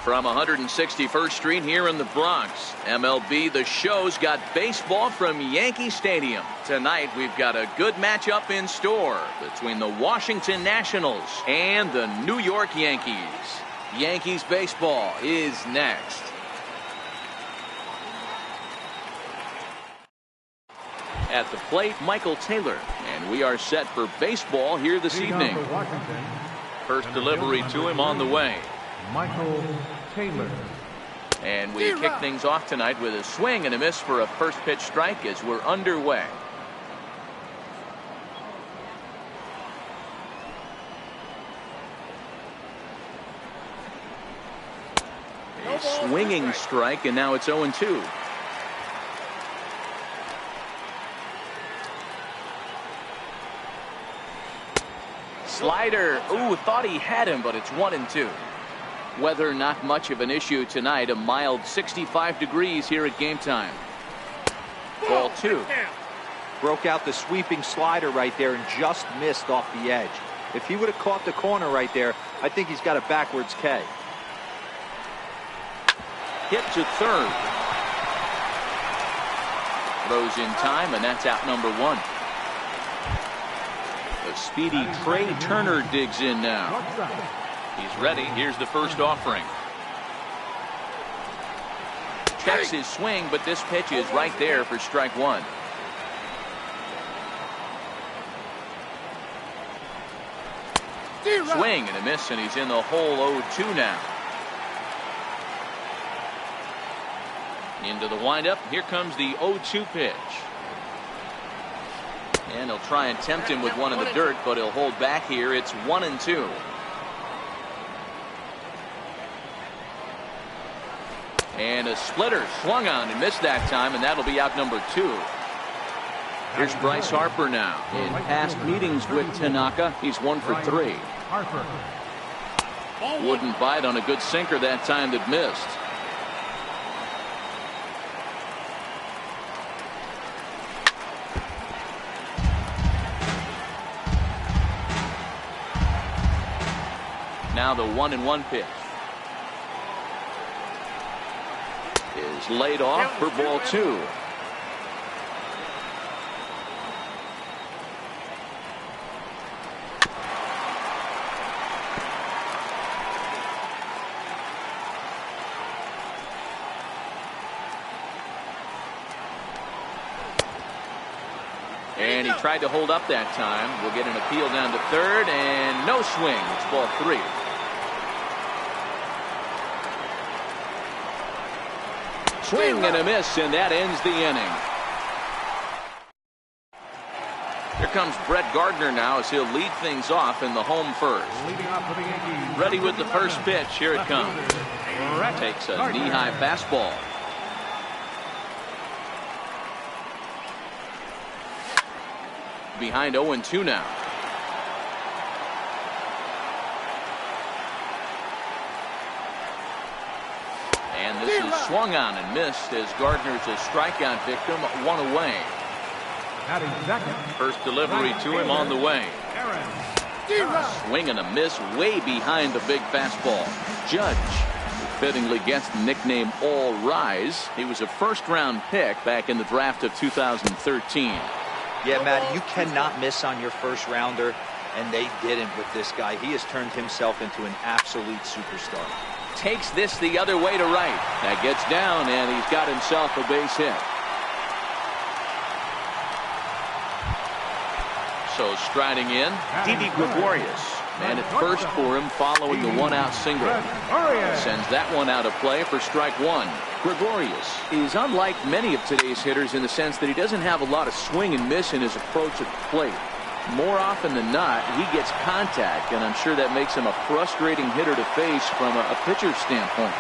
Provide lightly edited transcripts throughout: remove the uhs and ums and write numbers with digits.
From 161st Street here in the Bronx, MLB The Show's got baseball from Yankee Stadium. Tonight we've got a good matchup in store between the Washington Nationals and the New York Yankees. Yankees baseball is next. At the plate, Michael Taylor, and we are set for baseball here this evening. First delivery to him on the way. Michael Taylor. And we kick things off tonight with a swing and a miss for a first pitch strike as we're underway. A swinging strike, and now it's 0-2. Slider. Ooh, thought he had him, but it's 1-2. Weather not much of an issue tonight. A mild 65 degrees here at game time. Ball 2. Broke out the sweeping slider right there and just missed off the edge. If he would have caught the corner right there, I think he's got a backwards K. Hit to third. Throws in time, and that's out number 1. The speedy Trey Turner digs in now. He's ready. Here's the first offering. Checks his swing, but this pitch is right there for strike 1. Swing and a miss, and he's in the hole 0-2 now. Into the windup. Here comes the 0-2 pitch. And he'll try and tempt him with one in the dirt, but he'll hold back here. It's 1-2. And a splitter swung on and missed that time, and that'll be out number 2. Here's Bryce Harper now. In past meetings with Tanaka, he's 1 for 3. Wouldn't bite on a good sinker that time that missed. Now the 1-1 pitch is laid off for ball 2. And he tried to hold up that time. We'll get an appeal down to third, and no swing. It's ball 3. Swing and a miss, and that ends the inning. Here comes Brett Gardner now as he'll lead things off in the home first. Ready with the first pitch. Here it comes. Takes a knee-high fastball. Behind 0-2 now. And this is swung on and missed as Gardner's a strikeout victim, 1 away. First delivery to him on the way. Swing and a miss way behind the big fastball. Judge, who fittingly gets the nickname All Rise. He was a first-round pick back in the draft of 2013. Yeah, Matt, you cannot miss on your first rounder, and they didn't with this guy. He has turned himself into an absolute superstar. Takes this the other way to right. That gets down, and he's got himself a base hit. So striding in, Didi Gregorius. Man at first for him following the 1-out single. Sends that one out of play for strike 1. Gregorius is unlike many of today's hitters in the sense that he doesn't have a lot of swing and miss in his approach at the plate. More often than not, he gets contact, and I'm sure that makes him a frustrating hitter to face from a pitcher's standpoint.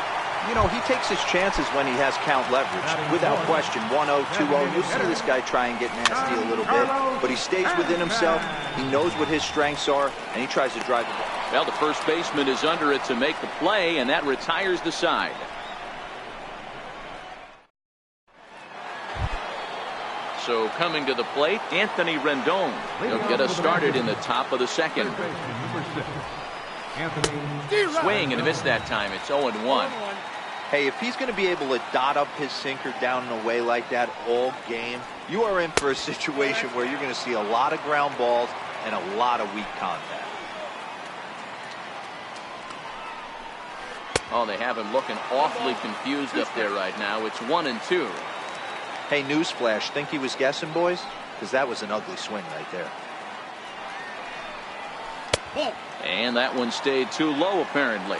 You know, he takes his chances when he has count leverage. Without question, 1-0, 2-0. You'll see this guy try and get nasty a little bit, but he stays within himself. He knows what his strengths are, and he tries to drive the ball. Well, the first baseman is under it to make the play, and that retires the side. So coming to the plate, Anthony Rendon. He'll get us started in the top of the second. Swing and a miss that time. It's 0-1. Hey, if he's going to be able to dot up his sinker down and away like that all game, you are in for a situation where you're going to see a lot of ground balls and a lot of weak contact. Oh, they have him looking awfully confused up there right now. It's 1-2. Hey, newsflash, think he was guessing, boys? Because that was an ugly swing right there. And that one stayed too low, apparently.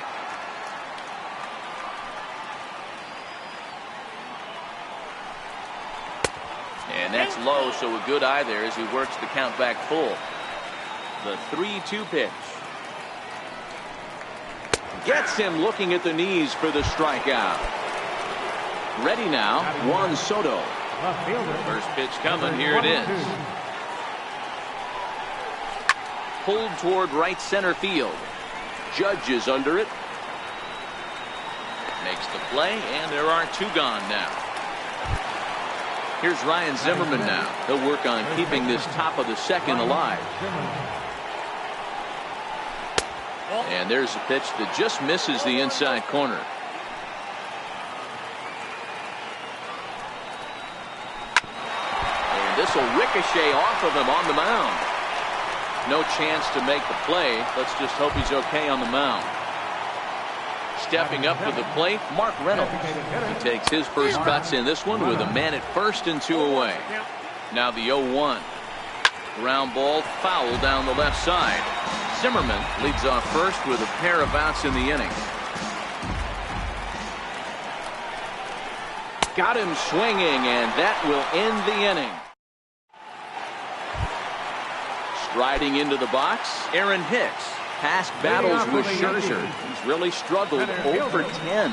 And that's low, so a good eye there as he works the count back full. The 3-2 pitch. Gets him looking at the knees for the strikeout. Ready now, Juan Soto. First pitch coming, here it is. Pulled toward right center field. Judge is under it. Makes the play, and there are two gone now. Here's Ryan Zimmerman now. He'll work on keeping this top of the second alive. And there's a pitch that just misses the inside corner. And this will ricochet off of him on the mound. No chance to make the play. Let's just hope he's okay on the mound. Stepping up to the plate, Mark Reynolds. He takes his first cuts in this one with a man at first and 2 away. Now the 0-1. Ground ball foul down the left side. Zimmerman leads off first with a pair of outs in the inning. Got him swinging, and that will end the inning. Striding into the box, Aaron Hicks. Past battles with Scherzer. He's really struggled. 0 for 10.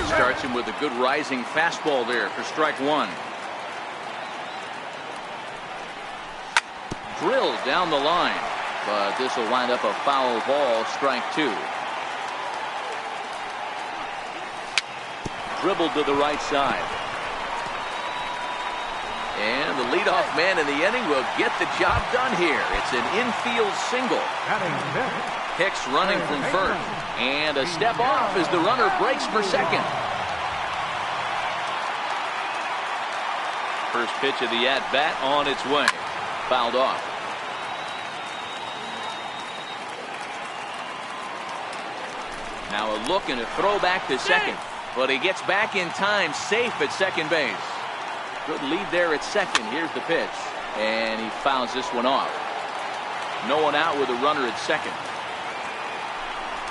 Starts him with a good rising fastball there for strike one. Drilled down the line, but this will wind up a foul ball, strike two. Dribbled to the right side. And the leadoff man in the inning will get the job done here. It's an infield single. Hicks running from first. And a step off as the runner breaks for second. First pitch of the at-bat on its way. Fouled off. Now a look and a throw back to second. But he gets back in time, safe at second base. Good lead there at second. Here's the pitch. And he fouls this one off. No one out with a runner at second.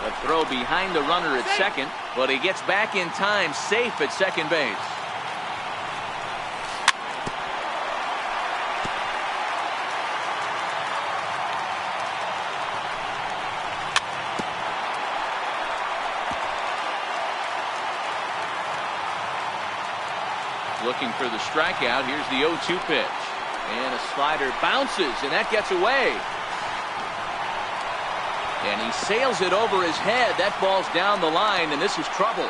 The throw behind the runner at second, but he gets back in time, safe at second base. Looking for the strikeout. Here's the 0-2 pitch. And a slider bounces, and that gets away. And he sails it over his head. That ball's down the line, and this is trouble.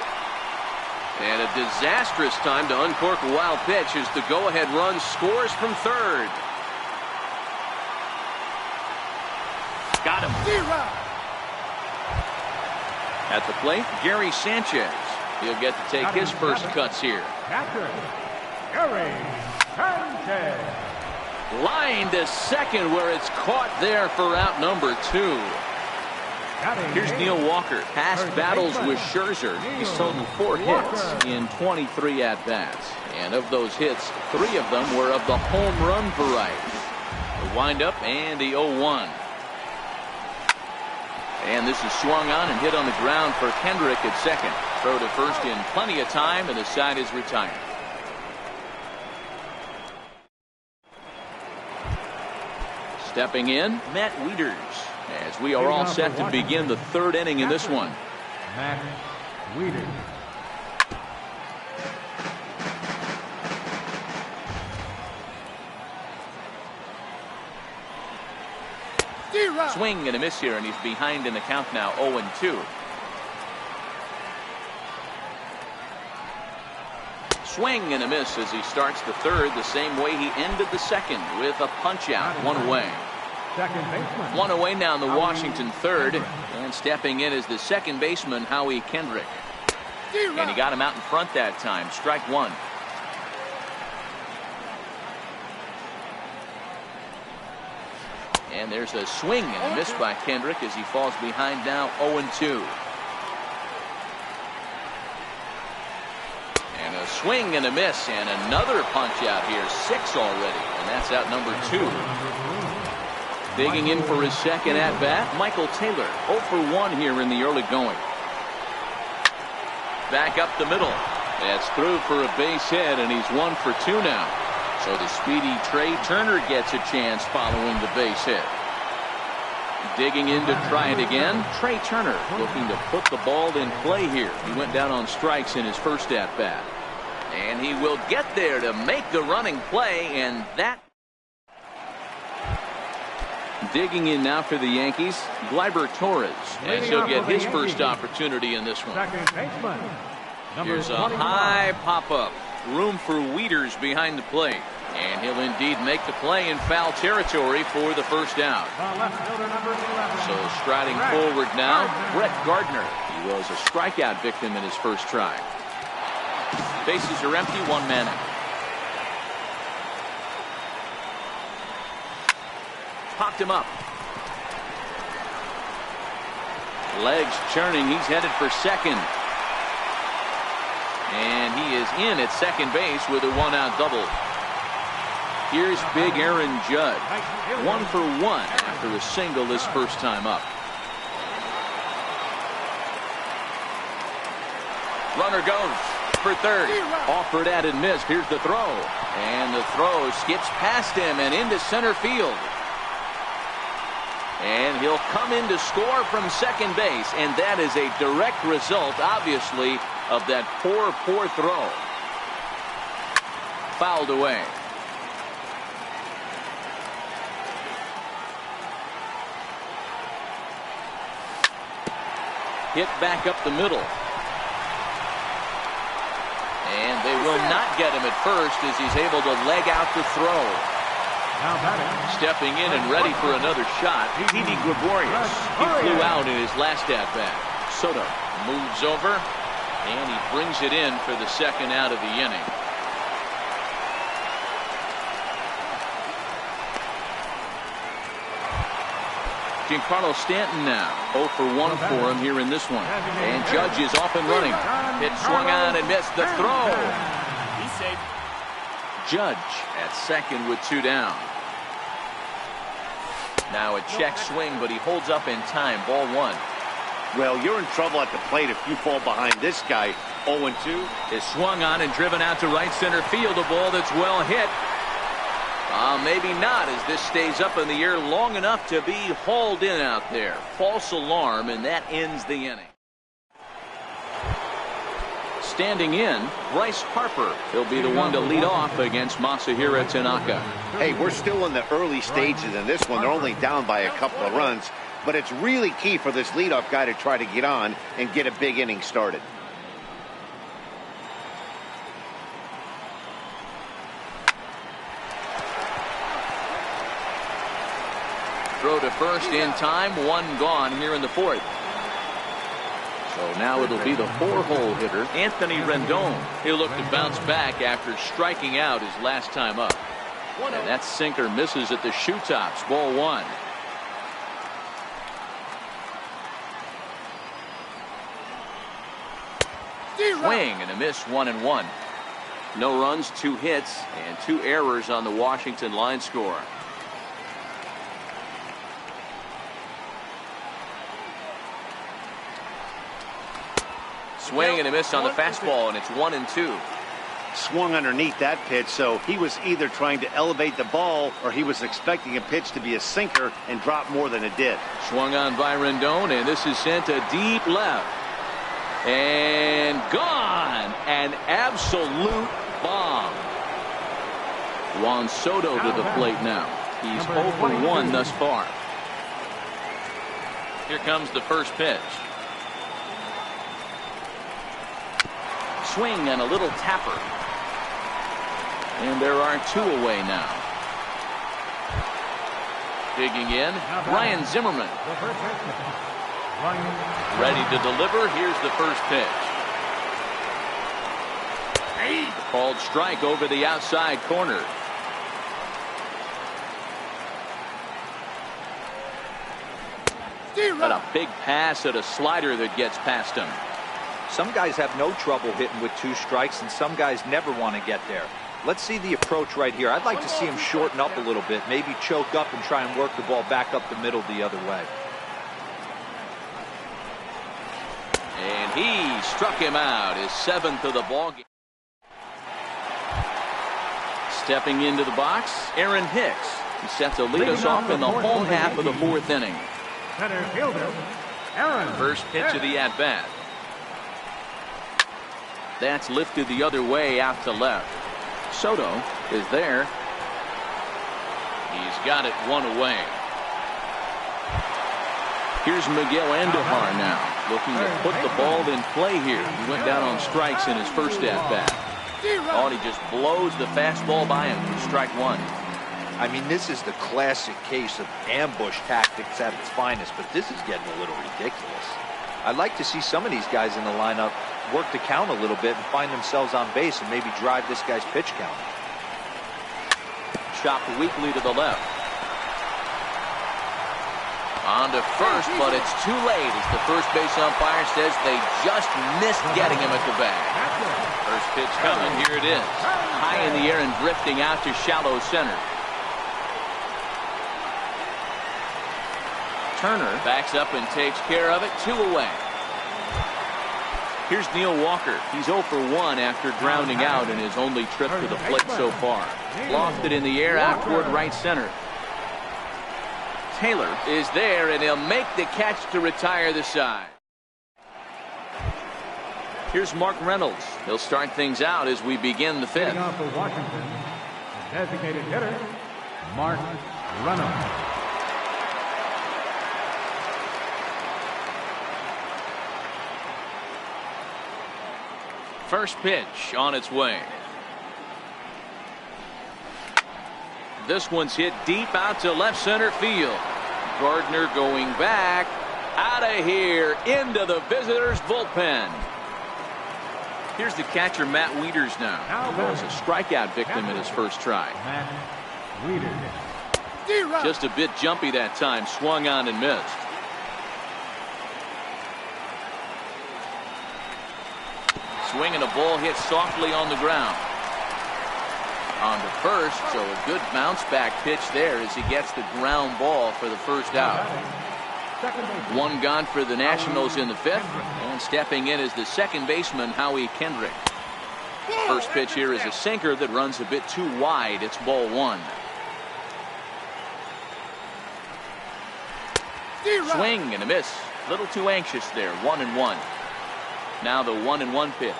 And a disastrous time to uncork a wild pitch as the go-ahead run scores from third. Got him. At the plate, Gary Sanchez. He'll get to take his first cuts here. Line to second where it's caught there for out number 2. Here's Neil Walker. Past battles with Scherzer. He's totaled 4 hits in 23 at-bats. And of those hits, 3 of them were of the home run variety. The windup and the 0-1. And this is swung on and hit on the ground for Kendrick at second. Throw to first in plenty of time, and the side is retired. Stepping in, Matt Wieters, as we are all set to begin the third inning in this one. Matt Wieters. Swing and a miss here, and he's behind in the count now, 0-2. Swing and a miss as he starts the third the same way he ended the second with a punch out, 1 away. Second baseman. One away now in the Washington third. And stepping in is the second baseman, Howie Kendrick. And he got him out in front that time. Strike one. And there's a swing and a miss by Kendrick as he falls behind now 0-2. And a swing and a miss and another punch out here. 6 already. And that's out number 2. Digging in for his second at bat, Michael Taylor. 0 for 1 here in the early going. Back up the middle. That's through for a base hit, and he's 1 for 2 now. So the speedy Trey Turner gets a chance following the base hit. Digging in to try it again, Trey Turner looking to put the ball in play here. He went down on strikes in his first at bat. And he will get there to make the running play, and that. Digging in now for the Yankees, Gleyber Torres, as he'll get his first opportunity in this one. Second baseman. Here's a high pop-up. Room for Wieters behind the plate. And he'll indeed make the play in foul territory for the first out. So striding forward now, Brett Gardner. He was a strikeout victim in his first try. Bases are empty, 1 man out. Popped him up. Legs churning. He's headed for second. And he is in at second base with a 1-out double. Here's big Aaron Judge. 1 for 1 after a single his first time up. Runner goes for third. Offered at and missed. Here's the throw. And the throw skips past him and into center field. And he'll come in to score from second base. And that is a direct result, obviously, of that poor throw. Fouled away. Hit back up the middle. And they will not get him at first as he's able to leg out the throw. Stepping in and ready for another shot, Didi Gregorius. He flew out in his last at-bat. Soto moves over, and he brings it in for the second out of the inning. Giancarlo Stanton now 0 for 1 for him here in this one. And Judge is off and running. Hit swung on and missed the throw. He's safe. Judge at second with 2 down. Now a check swing, but he holds up in time. Ball 1. Well, you're in trouble at the plate if you fall behind this guy. 0-2 is swung on and driven out to right center field. A ball that's well hit. Maybe not, as this stays up in the air long enough to be hauled in out there. False alarm, and that ends the inning. Standing in, Bryce Harper. He'll be the one to lead off against Masahiro Tanaka. Hey, we're still in the early stages in this one. They're only down by a couple of runs, but it's really key for this leadoff guy to try to get on and get a big inning started. Throw to first in time, 1 gone here in the 4th. So now it'll be the 4-hole hitter, Anthony Rendon. He'll look to bounce back after striking out his last time up. And that sinker misses at the shoe tops. Ball 1. Swing and a miss, 1-1. No runs, 2 hits, and 2 errors on the Washington line score. Swing and a miss on the fastball, and it's 1-2. Swung underneath that pitch, so he was either trying to elevate the ball or he was expecting a pitch to be a sinker and drop more than it did. Swung on by Rendon, and this is sent to deep left. And gone! An absolute bomb. Juan Soto to the plate now. He's 0 for 1 thus far. Here comes the first pitch. Swing and a little tapper. And there are 2 away now. Digging in, Ryan Zimmerman. Ready to deliver. Here's the first pitch. Called strike over the outside corner. But a big pass at a slider that gets past him. Some guys have no trouble hitting with 2 strikes, and some guys never want to get there. Let's see the approach right here. I'd like to see him shorten up a little bit, maybe choke up and try and work the ball back up the middle the other way. And he struck him out, his 7th of the ball game. Stepping into the box, Aaron Hicks. He's set to lead us off in the home half of the 4th inning. Center fielder, Aaron. First pitch of the at-bat. That's lifted the other way out to left. Soto is there. He's got it 1 away. Here's Miguel Andujar now, looking to put the ball in play here. He went down on strikes in his first at-bat. Oh, and he just blows the fastball by him for strike 1. I mean, this is the classic case of ambush tactics at its finest, but this is getting a little ridiculous. I'd like to see some of these guys in the lineup work the count a little bit and find themselves on base and maybe drive this guy's pitch count. Chopped weakly to the left. On to first, but it's too late as the first base umpire says they just missed getting him at the bag. First pitch coming. Here it is. High in the air and drifting out to shallow center. Turner backs up and takes care of it. 2 away. Here's Neil Walker. He's 0 for 1 after grounding out in his only trip to the plate so far. Lofted in the air out toward right center. Taylor is there, and he'll make the catch to retire the side. Here's Mark Reynolds. He'll start things out as we begin the 5th. Off for Washington, the designated hitter, Mark Reynolds. First pitch on its way. This one's hit deep out to left center field. Gardner going back. Out of here into the visitors' bullpen. Here's the catcher, Matt Wieters now. He was a strikeout victim in his first try. Matt Wieters. Just a bit jumpy that time. Swung on and missed. Swinging a ball hit softly on the ground. On to first, so a good bounce back pitch there as he gets the ground ball for the first out. 1 gone for the Nationals in the 5th, and stepping in is the second baseman, Howie Kendrick. First pitch here is a sinker that runs a bit too wide. It's ball 1. Swing and a miss. A little too anxious there. 1-1. Now the 1-1 pitch.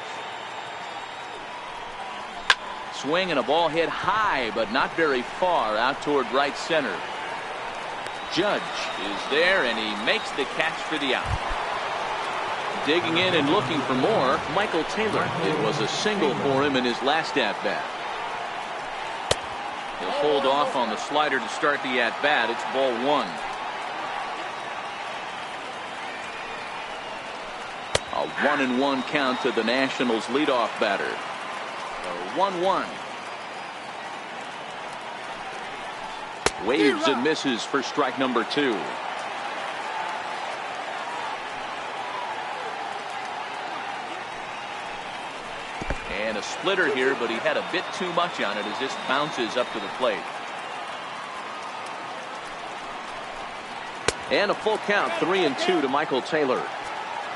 Swing and a ball hit high, but not very far out toward right center. Judge is there, and he makes the catch for the out. Digging in and looking for more, Michael Taylor. It was a single for him in his last at-bat. He'll hold off on the slider to start the at-bat. It's ball 1. A 1-1 count to the Nationals leadoff batter. So 1-1. Waves and misses for strike number 2. And a splitter here, but he had a bit too much on it as this bounces up to the plate. And a full count, 3-2 to Michael Taylor.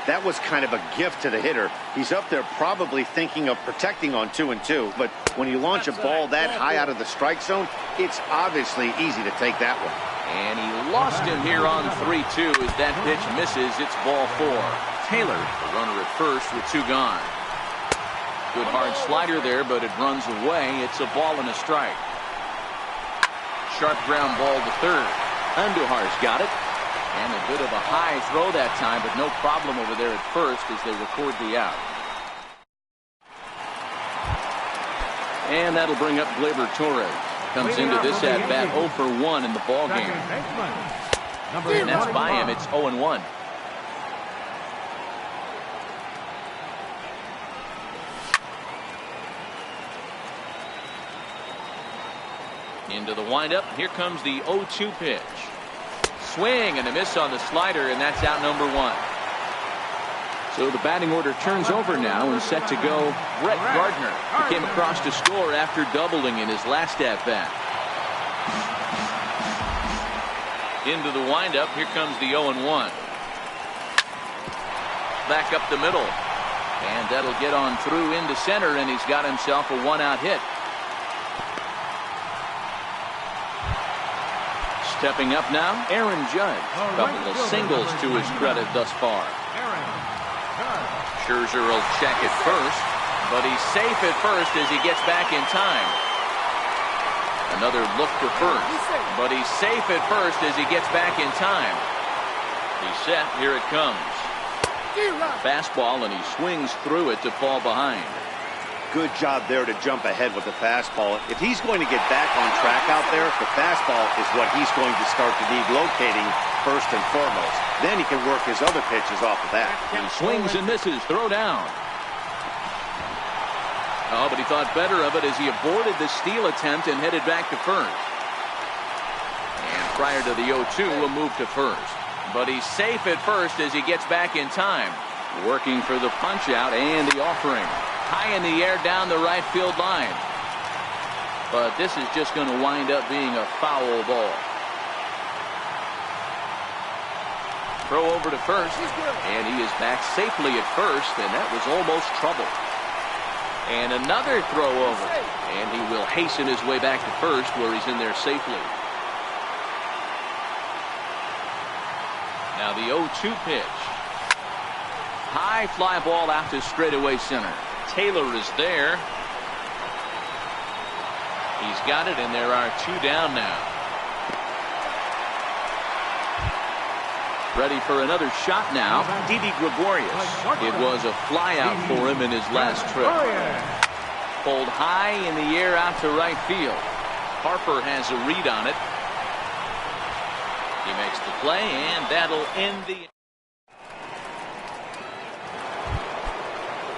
That was kind of a gift to the hitter. He's up there probably thinking of protecting on 2-2, but when you launch a ball that high out of the strike zone, it's obviously easy to take that one. And he lost him here on 3-2 as that pitch misses. It's ball 4. Taylor, the runner at first with 2 gone. Good hard slider there, but it runs away. It's a ball and a strike. Sharp ground ball to third. Andujar's got it. And a bit of a high throw that time, but no problem over there at first as they record the out. And that'll bring up Gleyber Torres. Comes into this at bat 0 for 1 in the ball game. And that's by him. It's 0-1. Into the windup. Here comes the 0-2 pitch. Swing and a miss on the slider, and that's out number 1. So the batting order turns over now and set to go Brett Gardner, who came across to score after doubling in his last at-bat. Into the windup. Here comes the 0-1. Back up the middle. And that'll get on through into center, and he's got himself a 1-out hit. Stepping up now, Aaron Judge. A couple of singles to his credit thus far. Scherzer will check at first, but he's safe at first as he gets back in time. Another look to first, but he's safe at first as he gets back in time. He's set. Here it comes. Fastball, and he swings through it to fall behind. Good job there to jump ahead with the fastball. If he's going to get back on track out there, the fastball is what he's going to start to need locating first and foremost. Then he can work his other pitches off of that. He swings and misses. Throw down. Oh, but he thought better of it as he aborted the steal attempt and headed back to first. And prior to the 0-2, we'll move to first. But he's safe at first as he gets back in time. Working for the punch out and the offering. High in the air down the right field line. But this is just going to wind up being a foul ball. Throw over to first, and he is back safely at first, and that was almost trouble. And another throw over, and he will hasten his way back to first where he's in there safely. Now the 0-2 pitch. High fly ball out to straightaway center. Taylor is there. He's got it, and there are 2 down now. Ready for another shot now. Didi Gregorius. It was a fly out for him in his last trip. Pulled high in the air out to right field. Harper has a read on it. He makes the play, and that'll end the...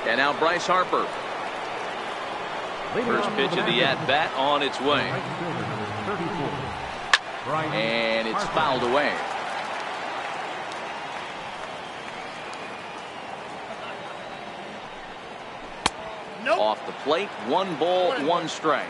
And now Bryce Harper. First pitch of the at-bat on its way. And it's fouled away. Off the plate, 1 ball, 1 strike.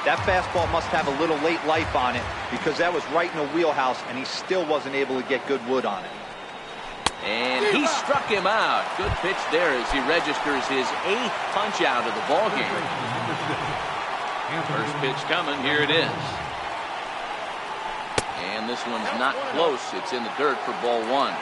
That fastball must have a little late life on it because that was right in the wheelhouse, and he still wasn't able to get good wood on it. And he struck him out. Good pitch there as he registers his 8th punch out of the ball game. First pitch coming. Here it is. And this one's not close. It's in the dirt for ball 1.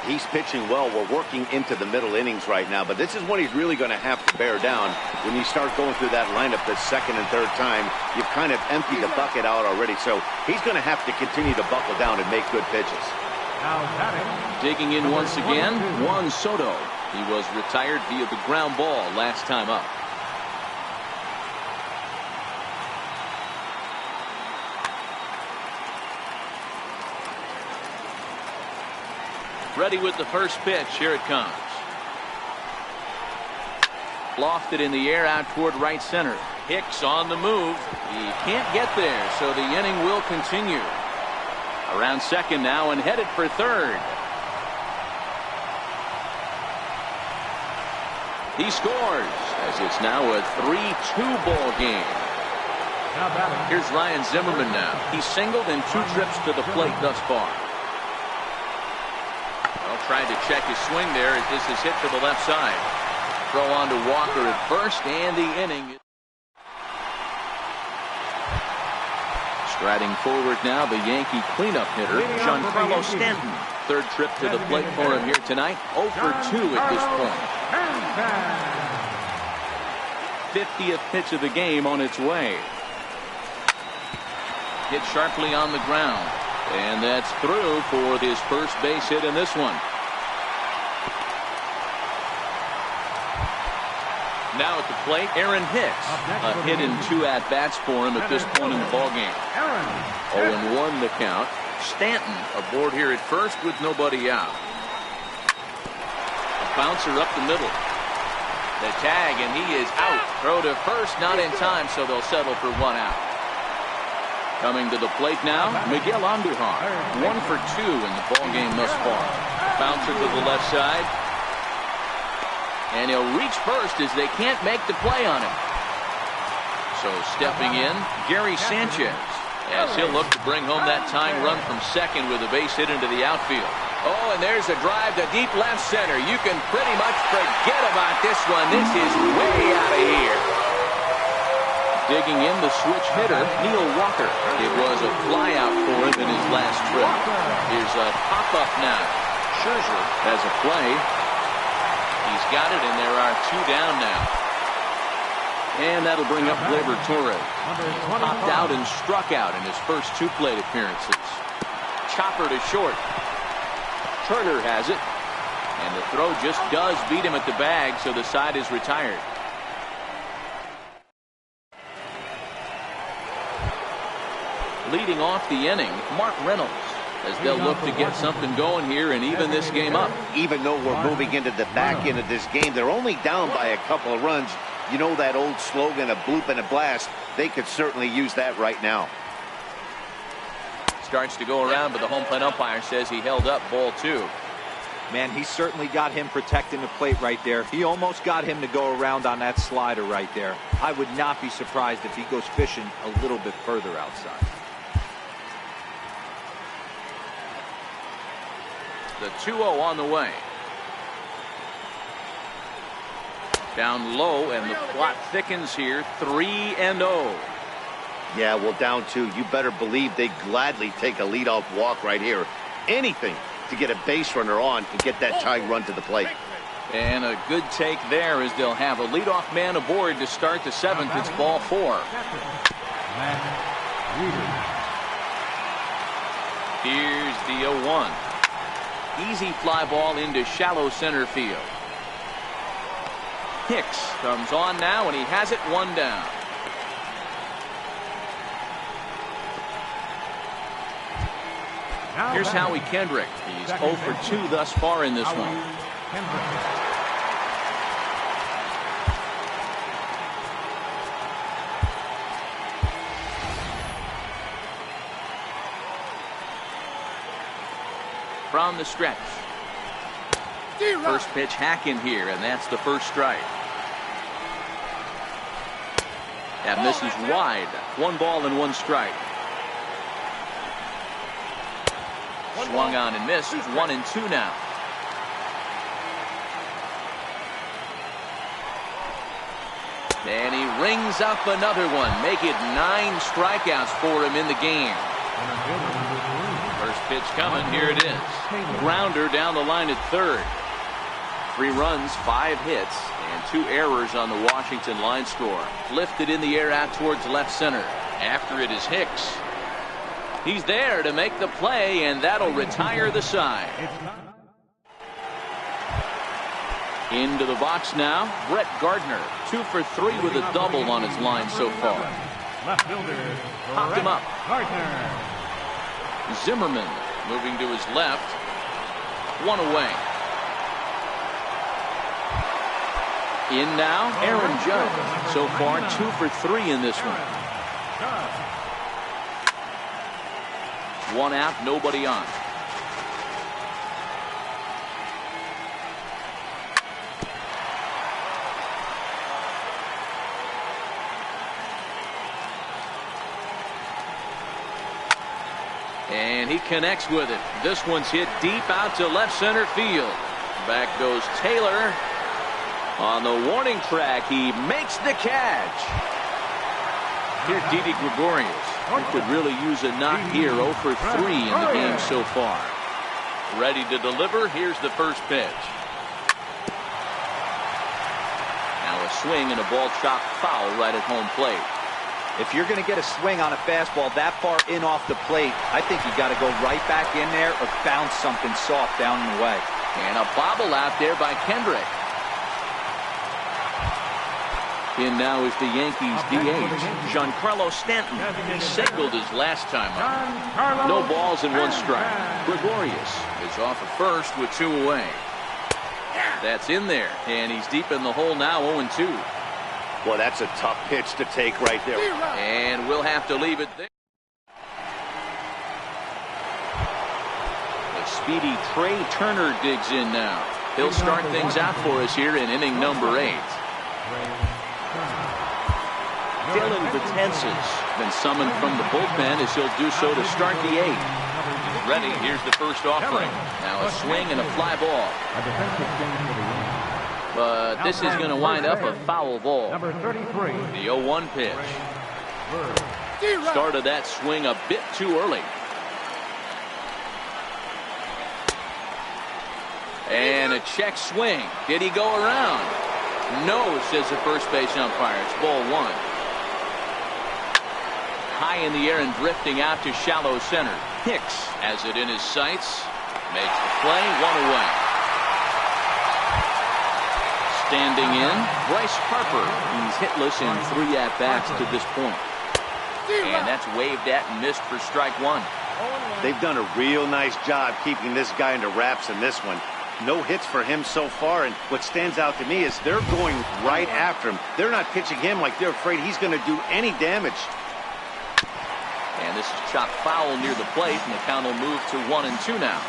He's pitching well. We're working into the middle innings right now, but this is when he's really going to have to bear down. When you start going through that lineup the second and third time, you've kind of emptied the bucket out already, so he's going to have to continue to buckle down and make good pitches. Digging in once again, Juan Soto. He was retired via the ground ball last time up. Ready with the first pitch. Here it comes. Lofted in the air out toward right center. Hicks on the move. He can't get there, so the inning will continue. Around second now and headed for third. He scores as it's now a 3-2 ball game. Here's Ryan Zimmerman now. He's singled in 2 trips to the plate thus far. Tried to check his swing there as this is hit to the left side. Throw on to Walker at first, and the inning. Striding forward now, the Yankee cleanup hitter, Giancarlo Stanton. 3rd trip to the plate for him here tonight. 0 for 2 at this point. 50th pitch of the game on its way. Hit sharply on the ground. And that's through for his first base hit in this one. Now at the plate, Aaron Hicks. A hit in 2 at-bats for him at this point in the ballgame. 0-1 the count. Stanton aboard here at first with nobody out. A bouncer up the middle. The tag, and he is out. Throw to first, not in time, so they'll settle for 1 out. Coming to the plate now, Miguel Andujar. 1 for 2 in the ballgame thus far. Bouncer to the left side. And he'll reach first as they can't make the play on him. So stepping in, Gary Sanchez, as he'll look to bring home that tying run from second with a base hit into the outfield. Oh, and there's a drive to deep left center. You can pretty much forget about this one. This is way out of here. Digging in the switch hitter, Neil Walker. It was a flyout for him in his last trip. Here's a pop-up now. Scherzer has a play. He's got it, and there are 2 down now. And that'll bring up Gleyber Torres. Popped out and struck out in his first 2 plate appearances. Chopper to short. Turner has it. And the throw just does beat him at the bag, so the side is retired. Leading off the inning, Mark Reynolds, as they'll look to get something going here and even this game up. Even though we're moving into the back end of this game, they're only down by a couple of runs. You know that old slogan, a bloop and a blast. They could certainly use that right now. Starts to go around, but the home plate umpire says he held up ball 2. Man, he certainly got him protecting the plate right there. He almost got him to go around on that slider right there. I would not be surprised if he goes fishing a little bit further outside. The 2-0 on the way. Down low, and the plot thickens here. 3-0. Yeah, well, down 2. You better believe they'd gladly take a leadoff walk right here. Anything to get a base runner on and get that tying run to the plate. And a good take there as they'll have a leadoff man aboard to start the 7th. It's ball 4. Here's the 0-1. Easy fly ball into shallow center field. Hicks comes on now, and he has it 1 down. Here's Howie Kendrick. He's 0 for 2 thus far in this one. From the stretch. First pitch hack in here, and that's the first strike. That misses wide. 1 ball and 1 strike. Swung on and missed. 1-2 now. And he rings up another one. Make it 9 strikeouts for him in the game. First pitch coming. Here it is. Grounder down the line at third. 3 runs, 5 hits, and 2 errors on the Washington line score. Lifted in the air out towards left center. After it is Hicks. He's there to make the play, and that'll retire the side. Into the box now, Brett Gardner. 2 for 3 with a double on his line so far. Left fielder, Popped him up. Gardner. Zimmerman moving to his left. 1 away. In now, Aaron Judge. So far, 2 for 3 in this one. 1 out, nobody on. And he connects with it. This one's hit deep out to left center field. Back goes Taylor. On the warning track, he makes the catch. Here, Didi Gregorius. He could really use a knock here. 0 for 3 in the game so far. Ready to deliver. Here's the first pitch. Now a swing and a ball chopped foul right at home plate. If you're going to get a swing on a fastball that far in off the plate, I think you got to go right back in there or bounce something soft down and away. And a bobble out there by Kendrick. In now is the Yankees DH, Giancarlo Stanton. He singled his last time up. No balls and one strike. Gregorius is off at first with 2 away. That's in there, and he's deep in the hole now, 0-2. Well, that's a tough pitch to take right there. And we'll have to leave it there. The speedy Trey Turner digs in now. He'll start things out for us here in inning number 8. Dylan Betances been summoned from the bullpen as he'll do so to start the 8th. He's ready. Here's the first offering. Now a swing and a fly ball. But this is going to wind up a foul ball. Number 33. The 0-1 pitch. Started that swing a bit too early. And a check swing. Did he go around? No, says the first base umpire. It's ball 1. High in the air and drifting out to shallow center. Hicks has it in his sights. Makes the play. 1 away. Standing in, Bryce Harper. He's hitless in 3 at-bats to this point. And that's waved at and missed for strike 1. They've done a real nice job keeping this guy under wraps in this one. No hits for him so far, and what stands out to me is they're going right after him. They're not pitching him like they're afraid he's going to do any damage. And this is chopped foul near the plate, and the count will move to 1-2 now.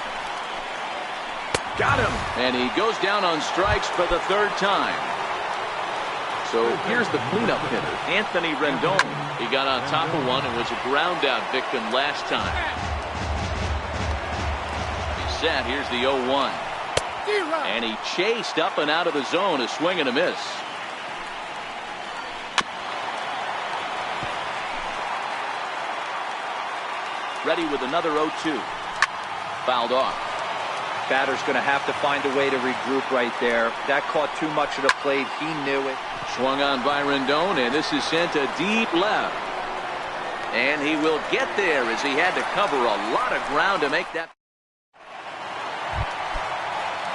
Got him! And he goes down on strikes for the 3rd time. So here's the cleanup hitter, Anthony Rendon. He got on top of one and was a ground out victim last time. He's set. Here's the 0-1. And he chased up and out of the zone, a swing and a miss. Ready with another 0-2. Fouled off. Batter's going to have to find a way to regroup right there. That caught too much of the plate. He knew it. Swung on by Rendon, and this is sent to deep left. And he will get there as he had to cover a lot of ground to make that.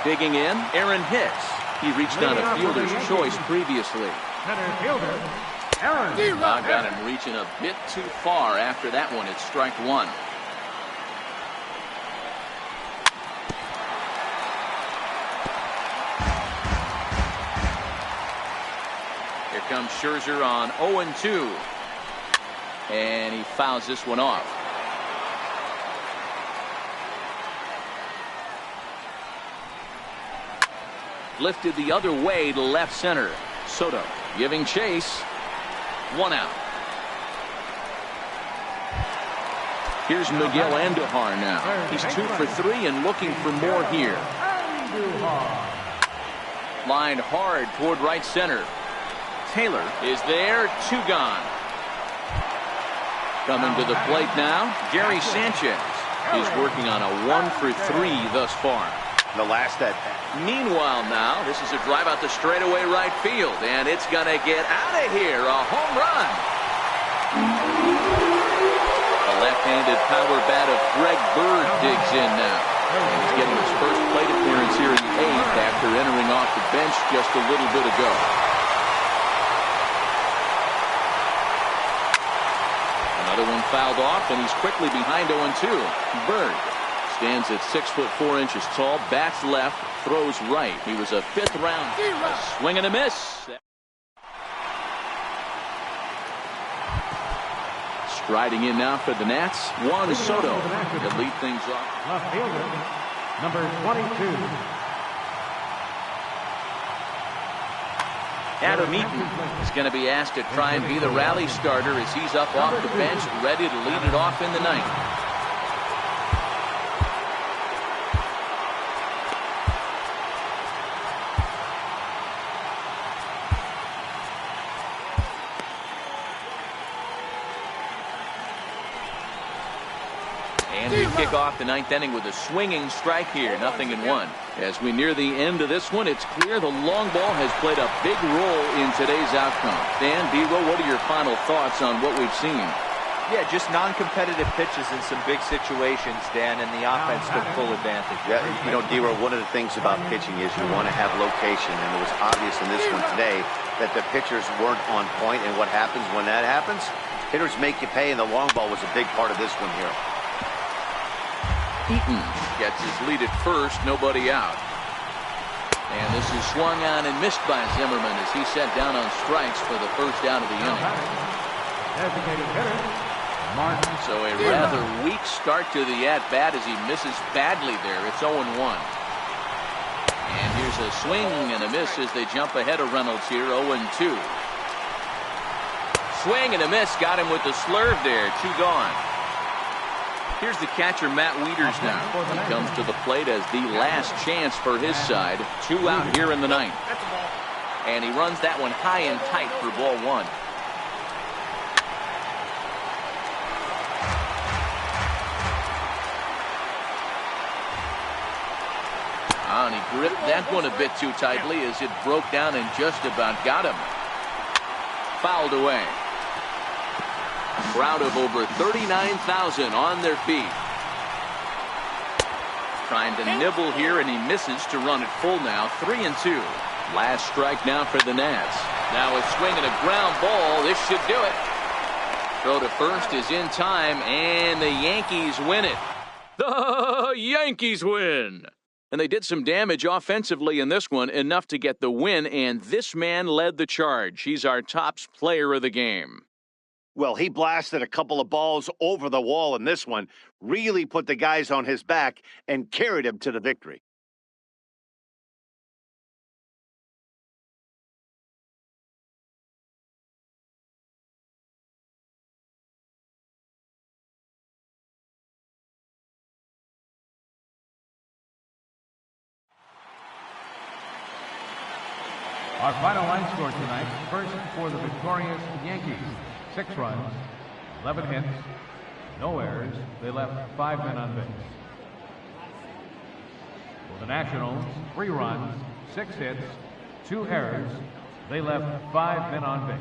Digging in, Aaron Hicks. He reached on a fielder's choice previously. Center fielder, Aaron. Got him reaching a bit too far after that one. It's strike 1. Here comes Scherzer on 0-2. And he fouls this one off. Lifted the other way to left center. Soto giving chase. 1 out. Here's Miguel Andujar now. He's 2 for 3 and looking for more here. Lined hard toward right center. Taylor is there. 2 gone. Coming to the plate now, Gary Sanchez. He's working on a 1 for 3 thus far. The last at bat. Meanwhile now, this is a drive out the straightaway right field, and it's going to get out of here. A home run. A left-handed power bat of Greg Bird digs in now. And he's getting his first plate appearance here in the 8th after entering off the bench just a little bit ago. Another one fouled off, and he's quickly behind 0-2. Bird stands at 6'4" tall, bats left, throws right. He was a 5th round. A swing and a miss. Striding in now for the Nats, Juan Soto to lead things off. Left fielder, number 22. Adam Eaton is going to be asked to try and be the rally starter as he's up off the bench, ready to lead it off in the 9th. And we kick off the 9th inning with a swinging strike here, 0-1. As we near the end of this one, it's clear the long ball has played a big role in today's outcome. Dan, Dero, what are your final thoughts on what we've seen? Yeah, just non-competitive pitches in some big situations, Dan, and the offense took full advantage. Yeah, you know, Dero, one of the things about pitching is you want to have location, and it was obvious in this one today. that the pitchers weren't on point, and what happens when that happens? Hitters make you pay, and the long ball was a big part of this one here. Eaton gets his lead at first, nobody out. And this is swung on and missed by Zimmerman as he set down on strikes for the first out of the inning. Designated hitter, Mark. So a rather weak start to the at-bat as he misses badly there. It's 0-1. And here's a swing and a miss as they jump ahead of Reynolds here, 0-2. Swing and a miss, got him with the slurve there, 2 gone. Here's the catcher, Matt Wieters now. He comes to the plate as the last chance for his side. 2 out here in the ninth. And he runs that one high and tight for ball 1. And he gripped that one a bit too tightly as it broke down and just about got him. Fouled away. A crowd of over 39,000 on their feet. Trying to nibble here, and he misses to run it full now. 3-2. Last strike now for the Nats. Now a swing and a ground ball. This should do it. Throw to first is in time, and the Yankees win it. The Yankees win. And they did some damage offensively in this one, enough to get the win, and this man led the charge. He's our top player of the game. Well, he blasted a couple of balls over the wall in this one, really put the guys on his back, and carried him to the victory. Our final line score tonight, first for the victorious Yankees, 6 runs, 11 hits, no errors. They left 5 men on base. For the Nationals, 3 runs, 6 hits, 2 errors. They left 5 men on base.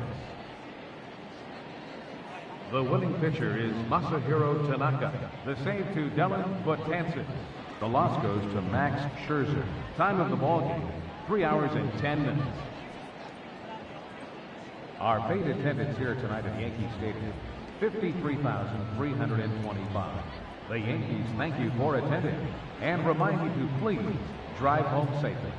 The winning pitcher is Masahiro Tanaka. The save to Dylan Betances. The loss goes to Max Scherzer. Time of the ball game, 3 hours and 10 minutes. Our paid attendance here tonight at Yankee Stadium, 53,325. The Yankees thank you for attending and remind you to please drive home safely.